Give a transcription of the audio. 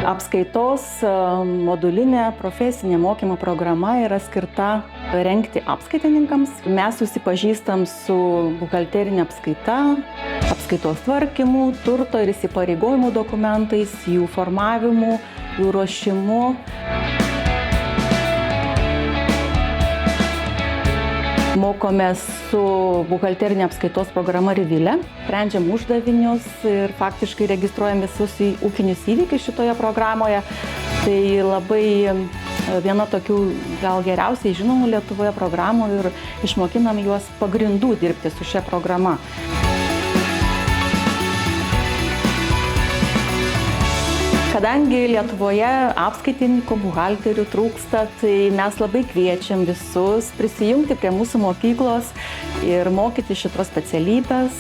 Apskaitos modulinė profesinė mokymo programa yra skirta rengti apskaitininkams. Mes susipažįstam su buhalterinė apskaita, apskaitos tvarkymu, turto ir įsipareigojimų dokumentais, jų formavimu, jų ruošimu. Mokomės su buhalterinė apskaitos programa Rivilė, sprendžiam uždavinius ir faktiškai registruojam visus ūkinius įvykius šitoje programoje. Tai labai viena tokių gal geriausiai žinomų Lietuvoje programų ir išmokinam juos pagrindų dirbti su šia programa. Kadangi Lietuvoje apskaitininkų, buhalterių trūksta, tai mes labai kviečiam visus prisijungti prie mūsų mokyklos ir mokyti šitos specialybės.